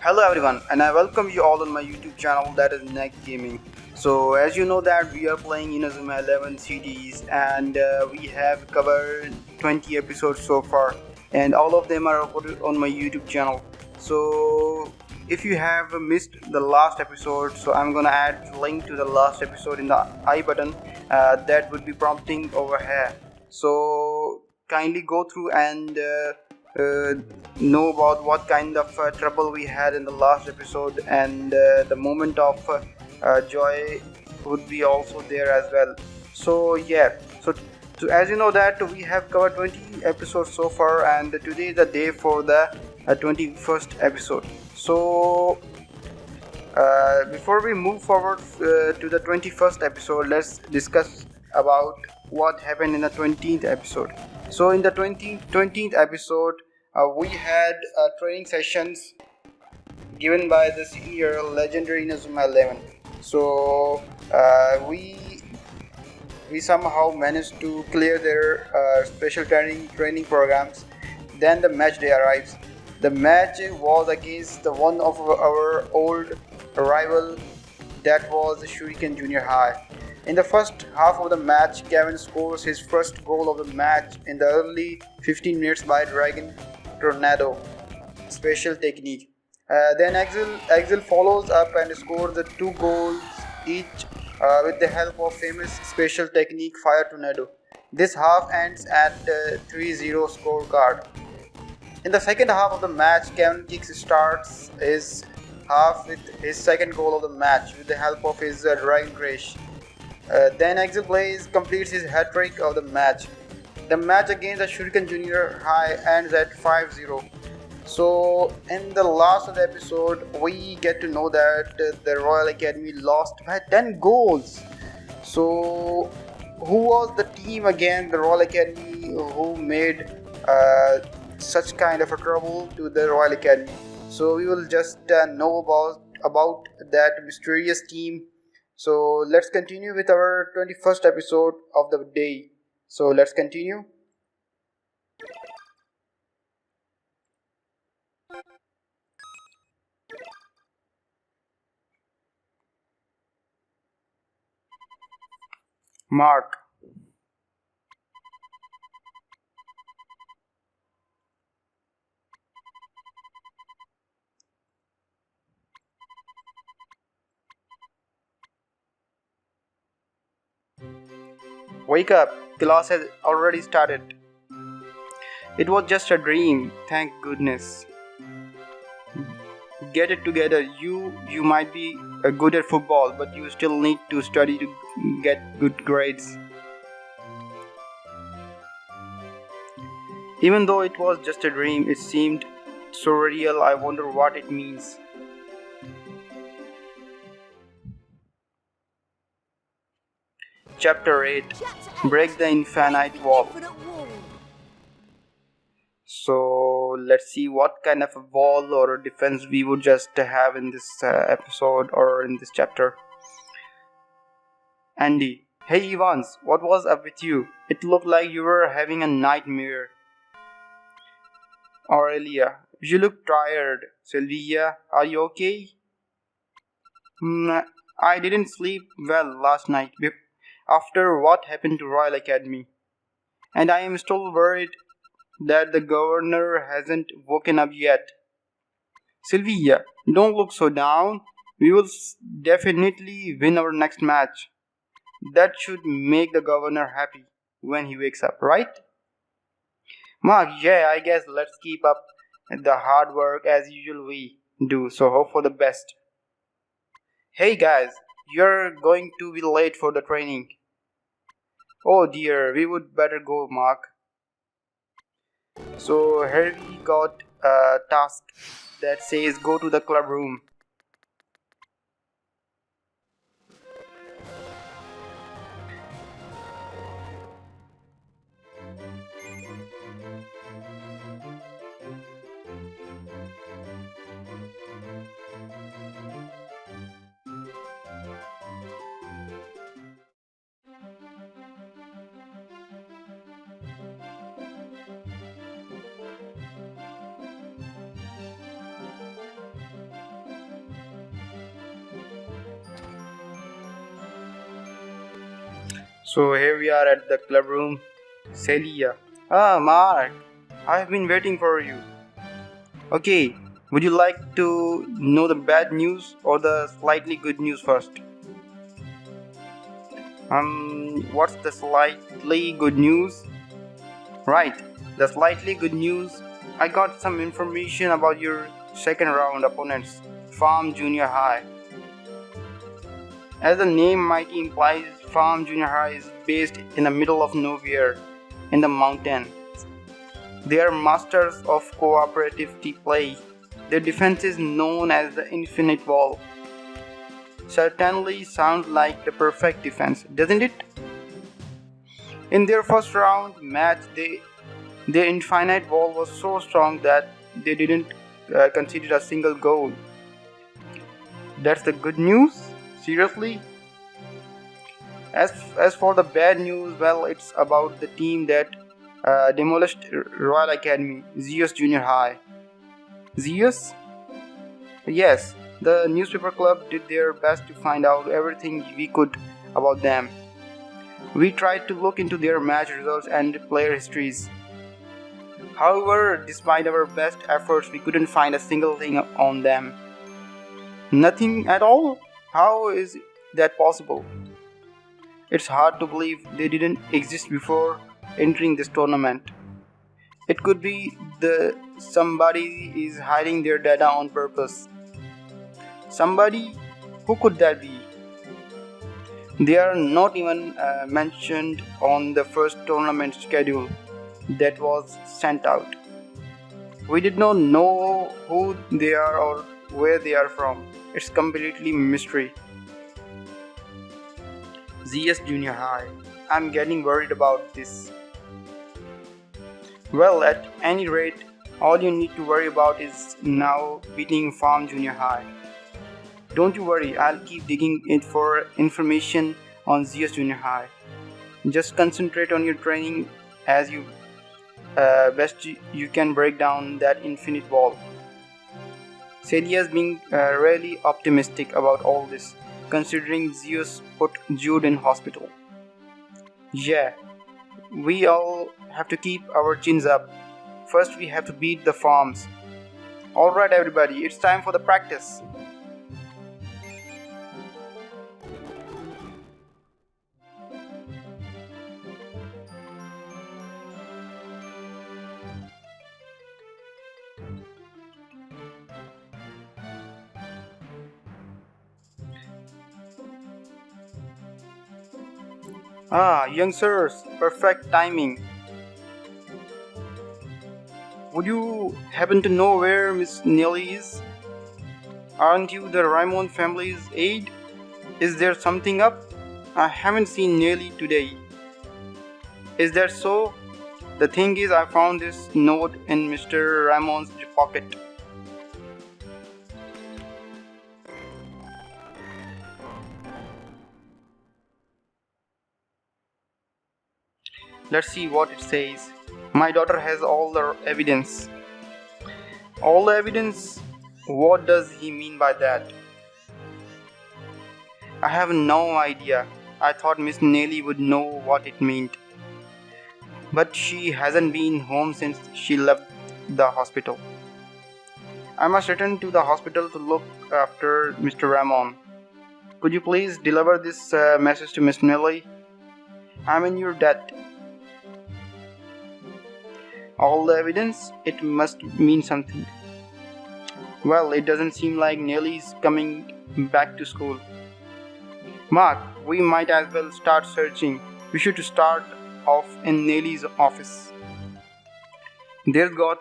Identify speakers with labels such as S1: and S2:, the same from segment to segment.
S1: Hello everyone, and I welcome you all on my YouTube channel, that is NAQ Gaming. So as you know that we are playing Inazuma 11 CDs, and we have covered 20 episodes so far, and all of them are uploaded on my YouTube channel. So if you have missed the last episode, so I'm gonna add link to the last episode in the I button that would be prompting over here. So kindly go through and uh, know about what kind of trouble we had in the last episode, and the moment of joy would be also there as well. So yeah, so as you know that we have covered 20 episodes so far, and today is the day for the 21st episode. So before we move forward to the 21st episode, let's discuss about what happened in the 20th episode. So in the 20th episode, we had training sessions given by the senior legendary Inazuma 11. So we somehow managed to clear their special training programs. Then the match day arrives. The match was against the one of our old rival, that was Shuriken Junior High. In the first half of the match, Kevin scores his first goal of the match in the early 15 minutes by Dragon Tornado special technique. Then Axel follows up and scores the two goals each with the help of famous special technique Fire Tornado. This half ends at 3-0 scorecard. In the second half of the match, Kevin Kicks starts his half with his second goal of the match with the help of his Dragon Crash. Then Axel Blaze completes his hat trick of the match. The match against the Shuriken Junior High ends at 5-0. So, in the last of the episode, we get to know that the Royal Academy lost by 10 goals. So, who was the team again, the Royal Academy, who made such kind of a trouble to the Royal Academy? So, we will just know about that mysterious team. So, let's continue with our 21st episode of the day. So, let's continue. Mark. Wake up, class has already started. It was just a dream, thank goodness. Get it together, you might be good at football, but you still need to study to get good grades. Even though it was just a dream, it seemed so real. I wonder what it means. Chapter 8. Break the Infinite Wall. So let's see what kind of a wall or a defense we would just have in this episode or in this chapter. Andy. Hey Evans, what was up with you? It looked like you were having a nightmare. Aurelia. You look tired. Sylvia, are you okay? I didn't sleep well last night after what happened to Royal Academy. And I am still worried that the governor hasn't woken up yet. Sylvia, don't look so down. We will definitely win our next match. That should make the governor happy when he wakes up, right? Mark, yeah, I guess let's keep up the hard work as usual we do, so hope for the best. Hey guys, you're going to be late for the training. Oh dear, we would better go, Mark. So here we got a task that says go to the club room. So here we are at the club room. Celia. Ah, Mark. I have been waiting for you. Okay, would you like to know the bad news or the slightly good news first? What's the slightly good news? Right, the slightly good news. I got some information about your second round opponents, Farm Junior High. As the name might imply, Farm Junior High is based in the middle of nowhere, in the mountain. They are masters of cooperative play. Their defense is known as the Infinite Wall. Certainly sounds like the perfect defense, doesn't it? In their first round match, their Infinite Wall was so strong that they didn't concede a single goal. That's the good news? Seriously? As for the bad news, well, it's about the team that demolished Royal Academy, Zeus Junior High. Zeus? Yes, the newspaper club did their best to find out everything we could about them. We tried to look into their match results and player histories. However, despite our best efforts, we couldn't find a single thing on them. Nothing at all? How is that possible? It's hard to believe they didn't exist before entering this tournament. It could be somebody is hiding their data on purpose. Somebody? Who could that be? They are not even mentioned on the first tournament schedule that was sent out. We did not know who they are or where they are from. It's completely mystery. ZS Junior High. I'm getting worried about this. Well, at any rate, all you need to worry about is now beating Farm Junior High. Don't you worry, I'll keep digging it for information on ZS Junior High. Just concentrate on your training as you best you can break down that infinite wall. Celia's being really optimistic about all this, considering Zeus put Jude in hospital. Yeah, we all have to keep our chins up. First we have to beat the farms. Alright everybody, it's time for the practice. Ah, young sirs, perfect timing. Would you happen to know where Miss Nelly is? Aren't you the Raimon family's aide? Is there something up? I haven't seen Nelly today. Is that so? The thing is, I found this note in Mr. Raimon's pocket. Let's see what it says. My daughter has all the evidence. All the evidence? What does he mean by that? I have no idea. I thought Miss Nelly would know what it meant. But she hasn't been home since she left the hospital. I must return to the hospital to look after Mr. Raimon. Could you please deliver this message to Miss Nelly? I'm in your debt. All the evidence? It must mean something. Well, it doesn't seem like Nelly's coming back to school. Mark, we might as well start searching. We should start off in Nelly's office. There's got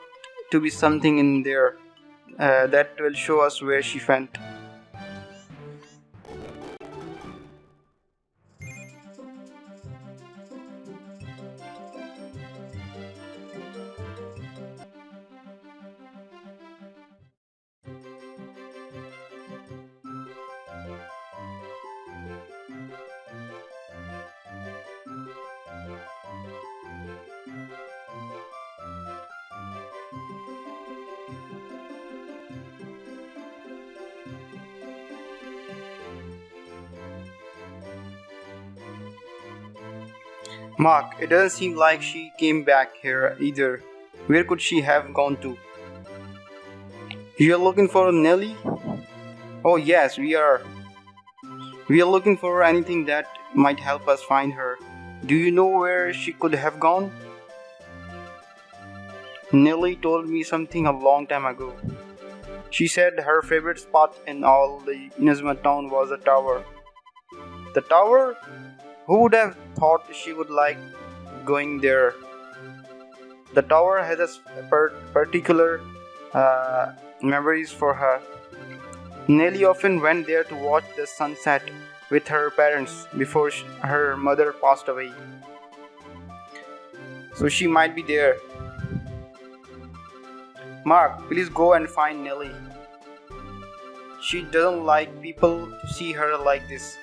S1: to be something in there that will show us where she went. Mark, it doesn't seem like she came back here either. Where could she have gone to? You're looking for Nelly? Oh yes, we are. We are looking for anything that might help us find her. Do you know where she could have gone? Nelly told me something a long time ago. She said her favorite spot in all the Inazuma town was the tower. The tower? Who would have thought she would like going there? The tower has a particular memories for her. Nelly often went there to watch the sunset with her parents before her mother passed away. So she might be there. Mark, please go and find Nelly. She doesn't like people to see her like this.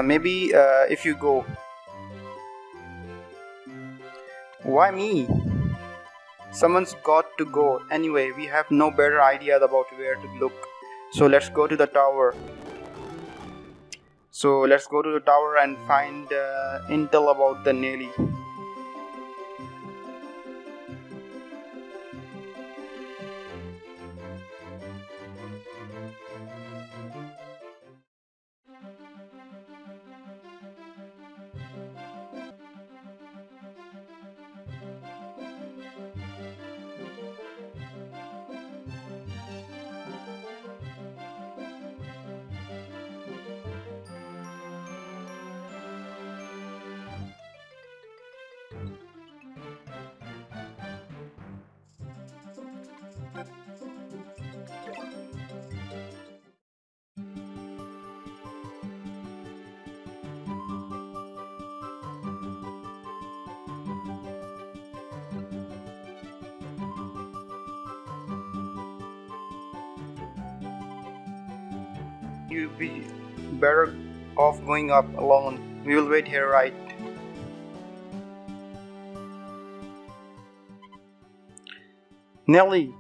S1: Maybe if you go. Why me? Someone's got to go. Anyway, we have no better idea about where to look. So let's go to the tower. And find intel about the Nelly. You'd be better off going up alone. We will wait here, right? Nelly!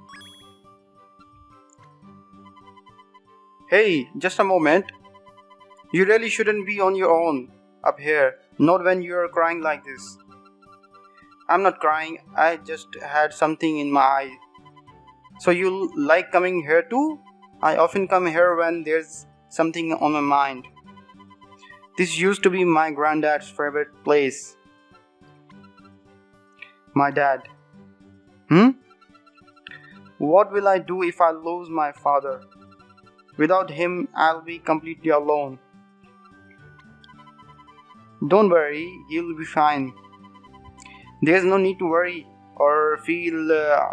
S1: Hey, just a moment. You really shouldn't be on your own up here. Not when you're crying like this. I'm not crying, I just had something in my eye. So you like coming here too? I often come here when there's something on my mind. This used to be my granddad's favorite place. My dad. What will I do if I lose my father? Without him, I'll be completely alone. Don't worry, he'll be fine. There's no need to worry or feel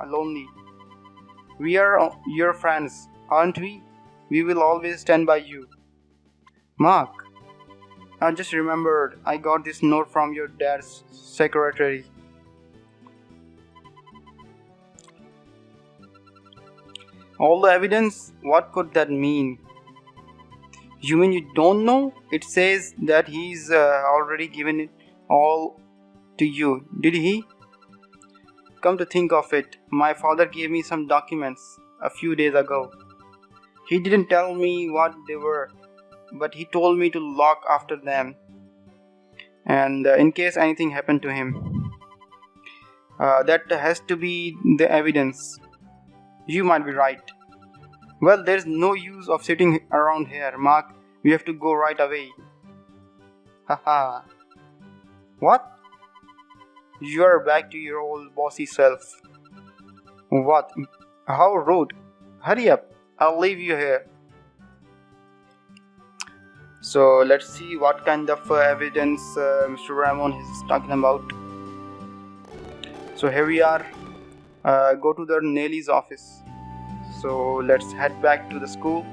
S1: lonely. We are your friends, aren't we? We will always stand by you. Mark, I just remembered I got this note from your dad's secretary. All the evidence? What could that mean? You mean you don't know? It says that he's already given it all to you. Did he? Come to think of it, my father gave me some documents a few days ago. He didn't tell me what they were, but he told me to look after them. And in case anything happened to him. That has to be the evidence. You might be right. Well, there's no use of sitting around here, Mark. We have to go right away. Haha. What? You are back to your old bossy self. What? How rude. Hurry up. I'll leave you here. So let's see what kind of evidence Mr. Raimon is talking about. So here we are. Go to the Nelly's office. So let's head back to the school.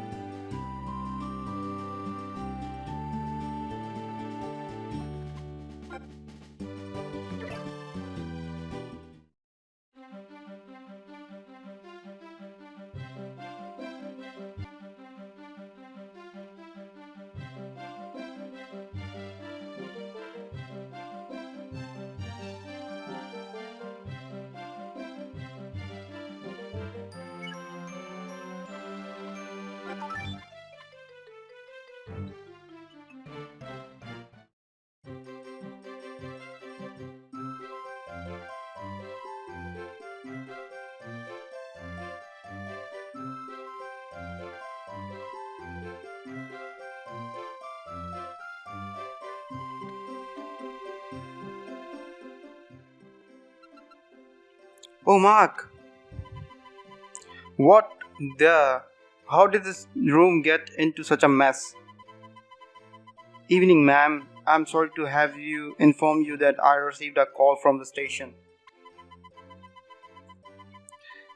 S1: Oh, Mark! What the? How did this room get into such a mess? Evening, ma'am. I'm sorry to have you inform you that I received a call from the station.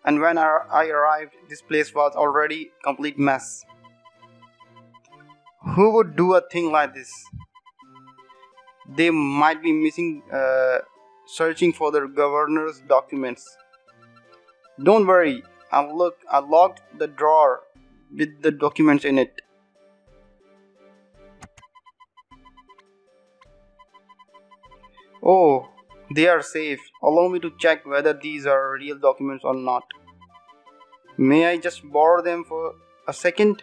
S1: And when I arrived, this place was already a complete mess. Who would do a thing like this? They might be searching for the governor's documents. Don't worry, I locked the drawer with the documents in it. Oh, they are safe. Allow me to check whether these are real documents or not. May I just borrow them for a second?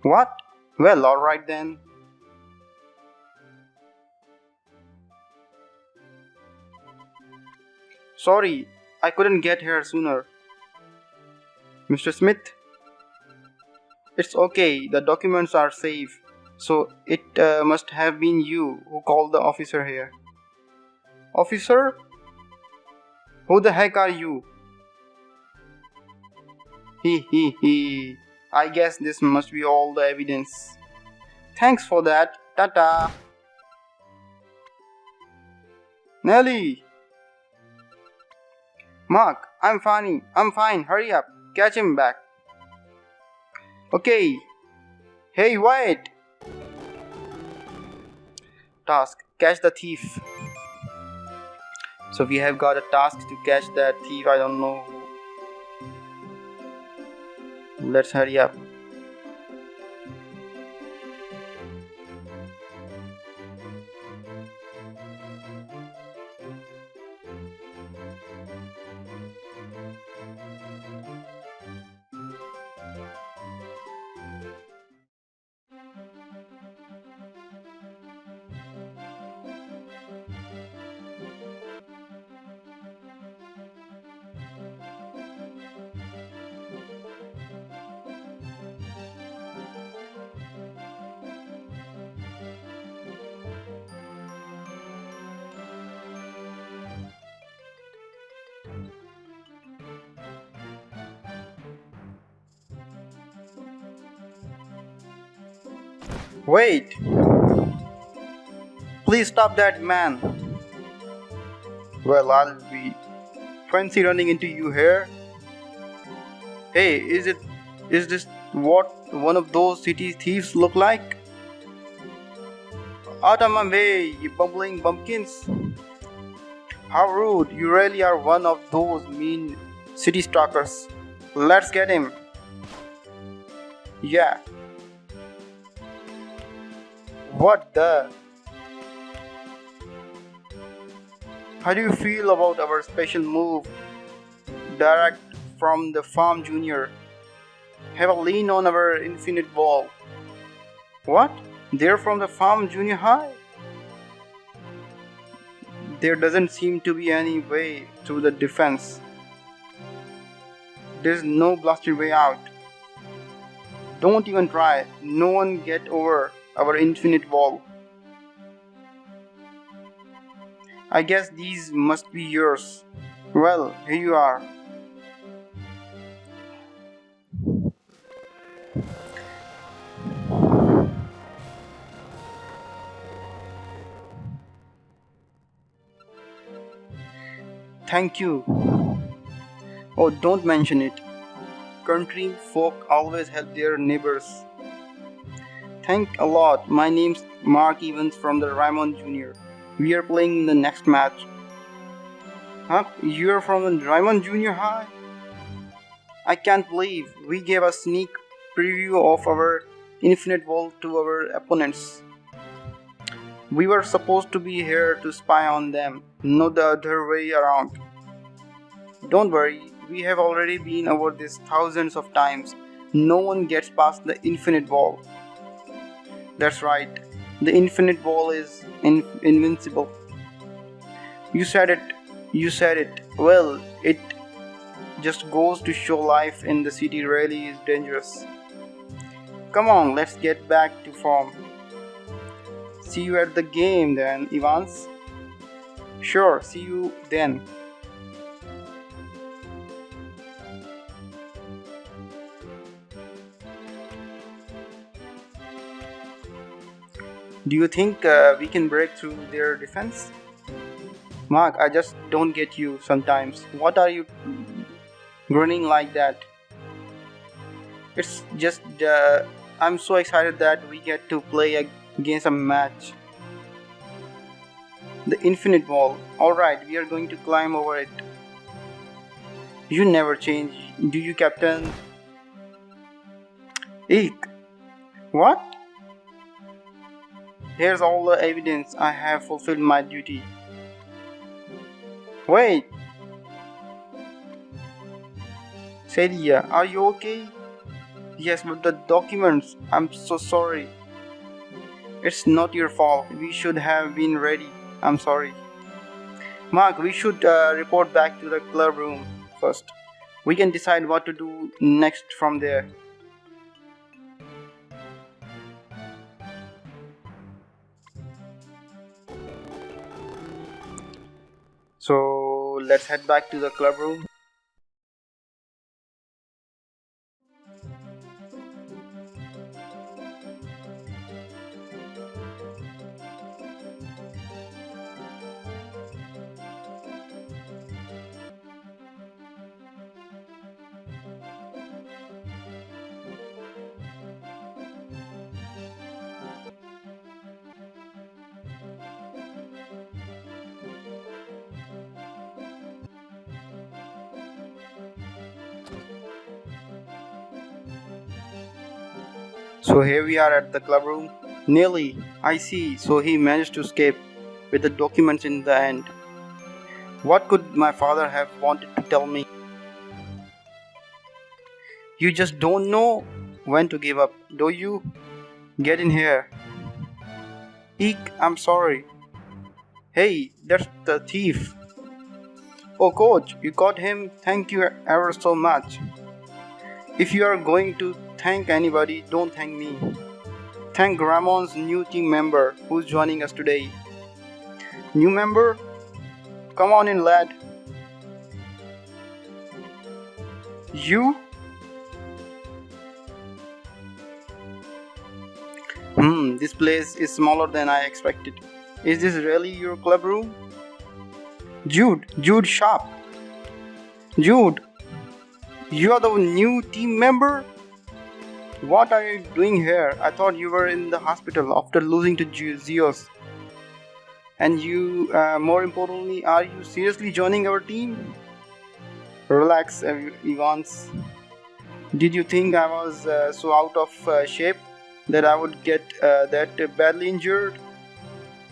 S1: What? Well, alright then. Sorry, I couldn't get here sooner. Mr. Smith? It's okay, the documents are safe. So it must have been you who called the officer here. Officer? Who the heck are you? He. I guess this must be all the evidence. Thanks for that. Tata. Nelly. Mark, I'm fine. Hurry up. Catch him back. Okay. Hey, wait. Task. Catch the thief. So we have got a task to catch that thief. I don't know. Let's hurry up. Wait! Please stop that, man! Well, I'll be fancy running into you here. Hey, is this what one of those city thieves look like? Out of my way, you bumbling bumpkins! How rude, you really are one of those mean city stalkers. Let's get him. Yeah. What the? How do you feel about our special move? Direct from the Farm Junior. Have a lean on our infinite wall. What? They're from the Farm Junior High? There doesn't seem to be any way through the defense. There's no blasted way out. Don't even try. No one get over our infinite wall. I guess these must be yours. Well, here you are. Thank you. Oh, don't mention it. Country folk always help their neighbors. Thank a lot. My name's Mark Evans from the Raimon Junior. We are playing the next match. Huh? You're from the Raimon Junior High? I can't believe we gave a sneak preview of our infinite wall to our opponents. We were supposed to be here to spy on them, not the other way around. Don't worry, we have already been over this thousands of times. No one gets past the infinite wall. That's right, the infinite wall is invincible. You said it. Well, it just goes to show life in the city really is dangerous. Come on, let's get back to form. See you at the game then, Evans. Sure, see you then. Do you think we can break through their defense? Mark, I just don't get you sometimes. What are you grinning like that? It's just, I'm so excited that we get to play against a match. The infinite wall. Alright, we are going to climb over it. You never change, do you, Captain? Eek. What? Here's all the evidence. I have fulfilled my duty. Wait. Celia, are you okay? Yes, but the documents. I'm so sorry. It's not your fault. We should have been ready. I'm sorry. Mark, we should report back to the club room first. We can decide what to do next from there. So let's head back to the club room. So here we are at the club room. Nelly, I see. So he managed to escape with the documents in the end. What could my father have wanted to tell me? You just don't know when to give up, do you? Get in here. Eek, I'm sorry. Hey, that's the thief. Oh, coach, you caught him. Thank you ever so much. If you are going to thank anybody, don't thank me. Thank Raimon's new team member who's joining us today. New member? Come on in, lad. You? This place is smaller than I expected. Is this really your club room? Jude Sharp. Jude, you are the new team member? What are you doing here? I thought you were in the hospital after losing to Zeus. And you, more importantly, are you seriously joining our team? Relax, Evans. Did you think I was so out of shape that I would get that badly injured?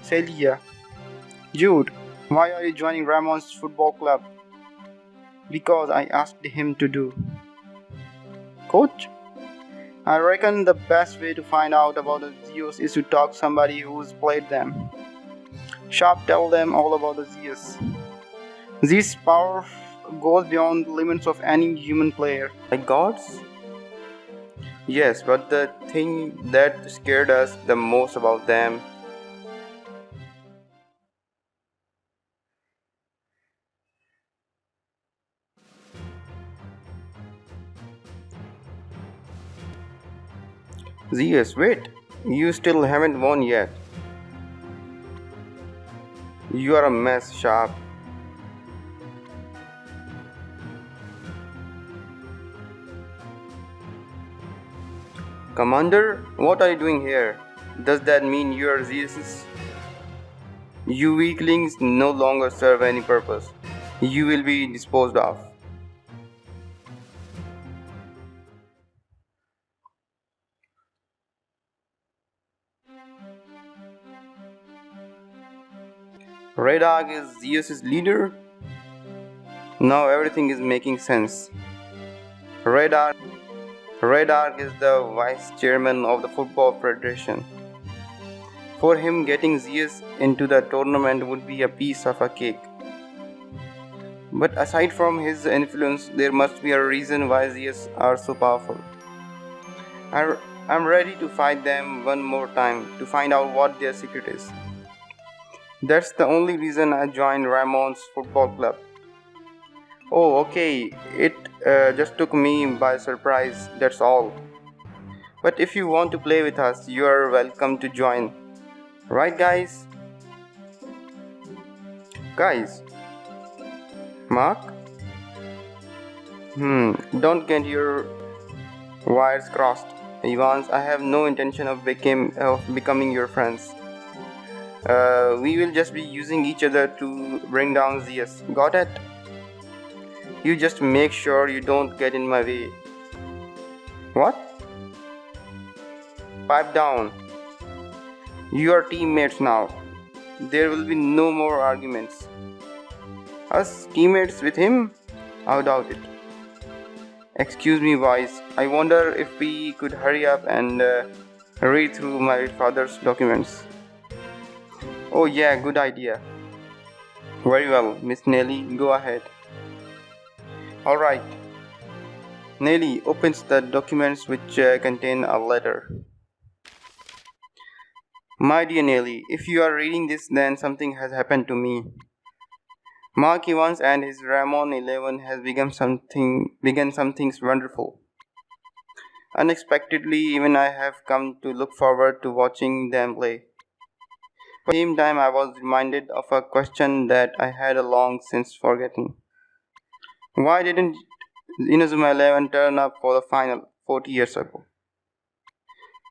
S1: Celia. Jude, why are you joining Raimon's football club? Because I asked him to do. Coach? I reckon the best way to find out about the Zeus is to talk to somebody who's played them. Sharp, tell them all about the Zeus. This power goes beyond the limits of any human player. Like gods? Yes, but the thing that scared us the most about them. Zeus, wait, you still haven't won yet. You are a mess, Sharp. Commander, what are you doing here? Does that mean you are Zeus? You weaklings no longer serve any purpose. You will be disposed of. Red Ark is Zeus's leader? Now everything is making sense. Red Ark is the vice chairman of the Football Federation. For him, getting Zeus into the tournament would be a piece of a cake. But aside from his influence, there must be a reason why Zeus are so powerful. I'm ready to fight them one more time to find out what their secret is. That's the only reason I joined Raimon's football club. Oh, okay, it just took me by surprise, that's all. But if you want to play with us, you are welcome to join.
S2: Right, guys? Guys, Mark? Don't get your wires crossed. Evans, I have no intention of becoming your friends. We will just be using each other to bring down Zeus. Got it? You just make sure you don't get in my way. What? Pipe down. You are teammates now. There will be no more arguments. Us teammates with him? I doubt it. Excuse me, boys. I wonder if we could hurry up and read through my father's documents. Oh, yeah, good idea. Very well, Miss Nelly, go ahead. Alright. Nelly opens the documents which contain a letter. My dear Nelly, if you are reading this, then something has happened to me. Mark Evans and his Raimon 11 has begun something wonderful. Unexpectedly, even I have come to look forward to watching them play. But at the same time, I was reminded of a question that I had long since forgotten. Why didn't Inazuma 11 turn up for the final 40 years ago?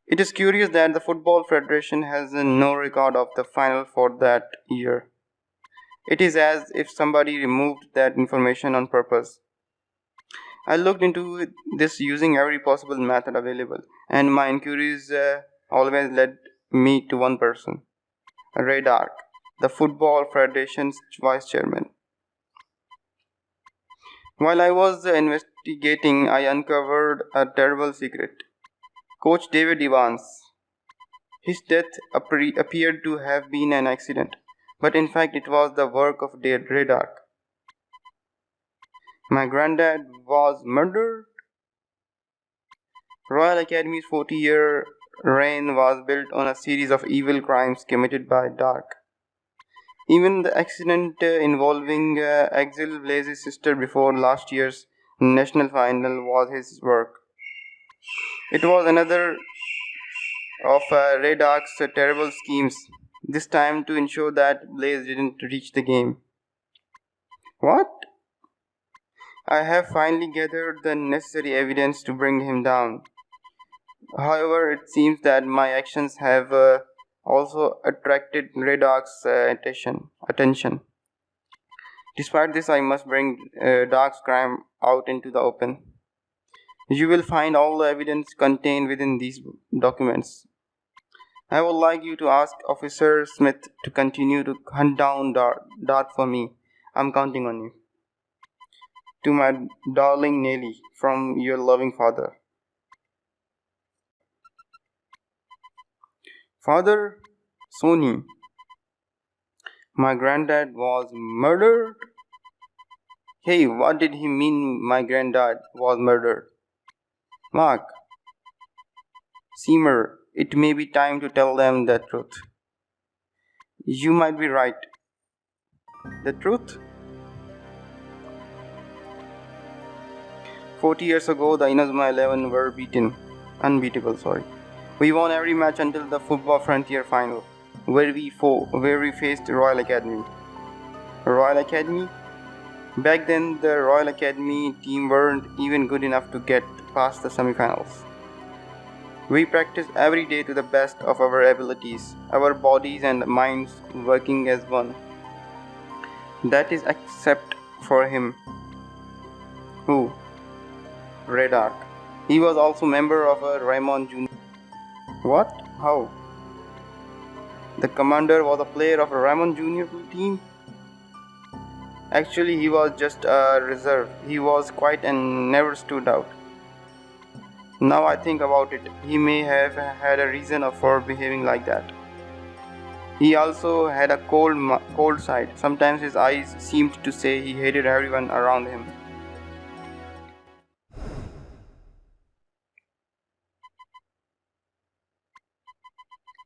S2: It is curious that the Football Federation has no record of the final for that year. It is as if somebody removed that information on purpose. I looked into this using every possible method available, and my inquiries always led me to one person, Ray Dark, the Football Federation's vice chairman. While I was investigating, I uncovered a terrible secret. Coach David Evans. His death appeared to have been an accident, but in fact it was the work of Ray Dark. My granddad was murdered. Royal Academy's 40-year reign was built on a series of evil crimes committed by Dark. Even the accident involving Axel Blaze's sister before last year's national final was his work. It was another of Ray Dark's terrible schemes, this time to ensure that Blaze didn't reach the game. What? I have finally gathered the necessary evidence to bring him down. However, it seems that my actions have also attracted Ray Dark's attention. Despite this, I must bring Dark's crime out into the open. You will find all the evidence contained within these documents. I would like you to ask Officer Smith to continue to hunt down Dark for me. I'm counting on you. To my darling Nelly, from your loving father. Father, Sony. My granddad was murdered? Hey, what did he mean my granddad was murdered? Mark, Seymour, it may be time to tell them the truth. You might be right. The truth? 40 years ago, the Inazuma 11 were unbeatable. We won every match until the Football Frontier final, where we faced Royal Academy. Royal Academy? Back then, the Royal Academy team weren't even good enough to get past the semifinals. We practiced every day to the best of our abilities, our bodies and minds working as one. That is except for him. Who? Ray Dark. He was also member of a Raimon Junior. What? How? The commander was a player of a Raimon Junior team? Actually, he was just a reserve. He was quiet and never stood out. Now I think about it, he may have had a reason for behaving like that. He also had a cold side. Sometimes his eyes seemed to say he hated everyone around him.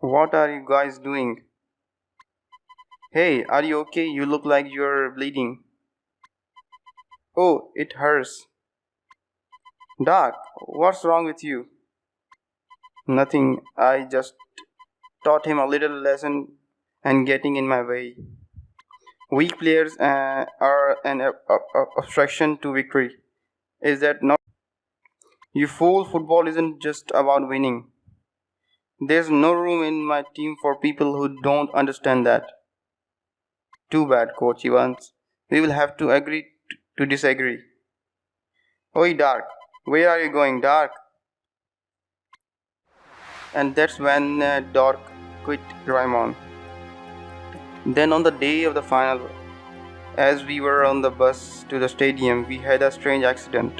S2: What are you guys doing? Hey, are you okay? You look like you're bleeding. Oh, it hurts. Doc, what's wrong with you? Nothing, I just taught him a little lesson and getting in my way. Weak players are an obstruction to victory. Is that not? You fool, football isn't just about winning. There's no room in my team for people who don't understand that. Too bad, Coach Evans. We will have to agree to disagree. Oi, Dark. Where are you going, Dark? And that's when Dark quit Raimon. Then on the day of the final, as we were on the bus to the stadium, we had a strange accident.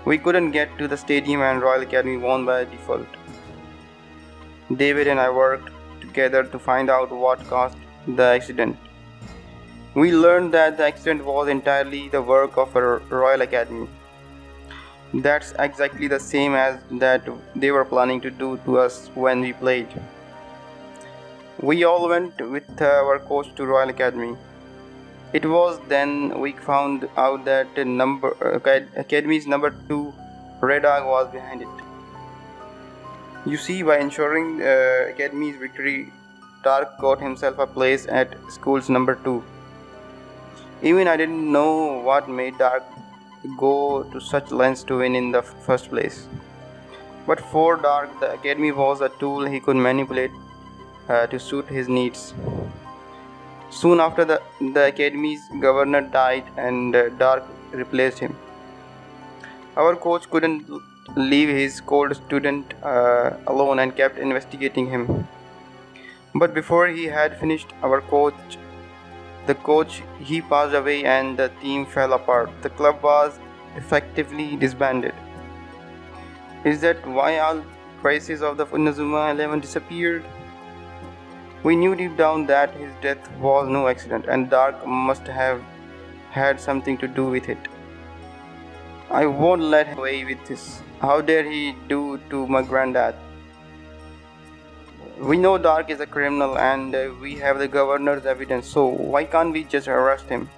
S2: We couldn't get to the stadium and Royal Academy won by default. David and I worked together to find out what caused the accident. We learned that the accident was entirely the work of a Royal Academy. That's exactly the same as that they were planning to do to us when we played. We all went with our coach to Royal Academy. It was then we found out that Academy's number 2 Red Dog was behind it. You see, by ensuring Academy's victory, Dark got himself a place at school's number 2. Even I didn't know what made Dark go to such lengths to win in the first place. But for Dark, the Academy was a tool he could manipulate to suit his needs. Soon after, the Academy's governor died and Dark replaced him. Our coach couldn't leave his cold student alone and kept investigating him. But before he had finished, the coach, he passed away and the team fell apart. The club was effectively disbanded. Is that why all traces of the Inazuma 11 disappeared? We knew deep down that his death was no accident and Dark must have had something to do with it. I won't let him away with this. How dare he do to my granddad? We know Dark is a criminal and we have the governor's evidence, so why can't we just arrest him?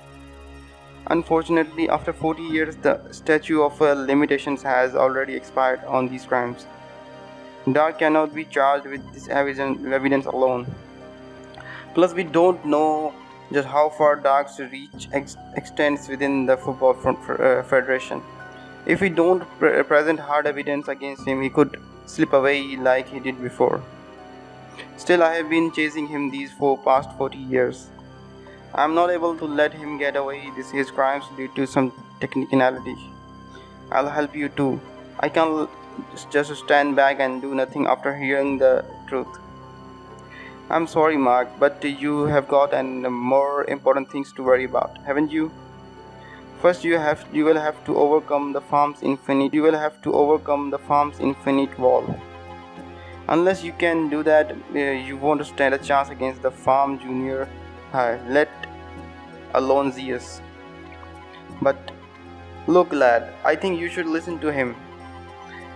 S2: Unfortunately, after 40 years, the statute of limitations has already expired on these crimes. Dark cannot be charged with this evidence alone. Plus, we don't know just how far Dark's reach extends within the Football Federation. If we don't present hard evidence against him, he could slip away like he did before. Still, I have been chasing him these past 40 years. I am not able to let him get away with his crimes due to some technicality. I'll help you too. I can't just stand back and do nothing after hearing the truth. I'm sorry, Mark, but you have got more important things to worry about, haven't you? First, you will have to overcome the farm's infinite. Wall. Unless you can do that, you won't stand a chance against the Farm Junior, let alone Zeus. But look, lad, I think you should listen to him.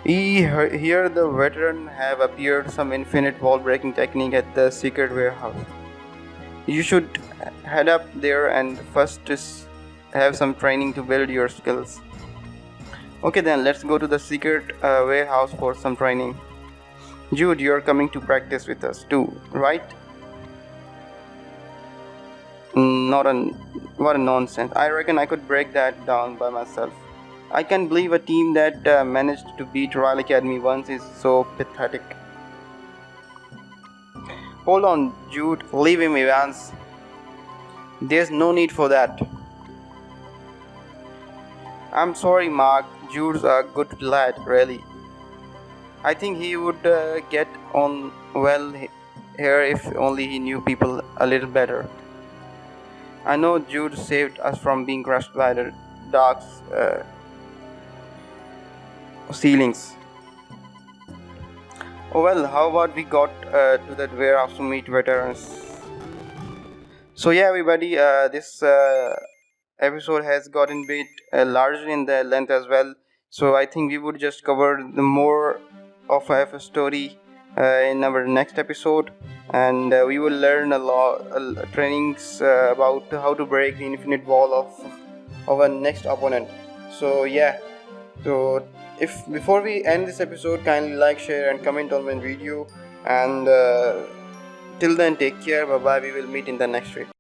S2: Here the veteran have appeared some infinite wall breaking technique at the secret warehouse. You should head up there and first have some training to build your skills. Okay then, let's go to the secret warehouse for some training. Jude, you're coming to practice with us too, right? What a nonsense. I reckon I could break that down by myself. I can't believe a team that managed to beat Royal Academy once is so pathetic. Hold on, Jude, leave him, Evans. There's no need for that. I'm sorry, Mark. Jude's a good lad, really. I think he would get on well here if only he knew people a little better. I know Jude saved us from being crushed by the Dark's ceilings. Oh well, how about we got to that warehouse to meet veterans? So yeah, everybody, this episode has gotten a bit larger in the length as well. So I think we would just cover the more of a story in our next episode, and we will learn a lot trainings about how to break the infinite wall of our next opponent. So yeah, so if before we end this episode, kindly like, share and comment on my video, and Till then, take care. Bye bye. We will meet in the next trip.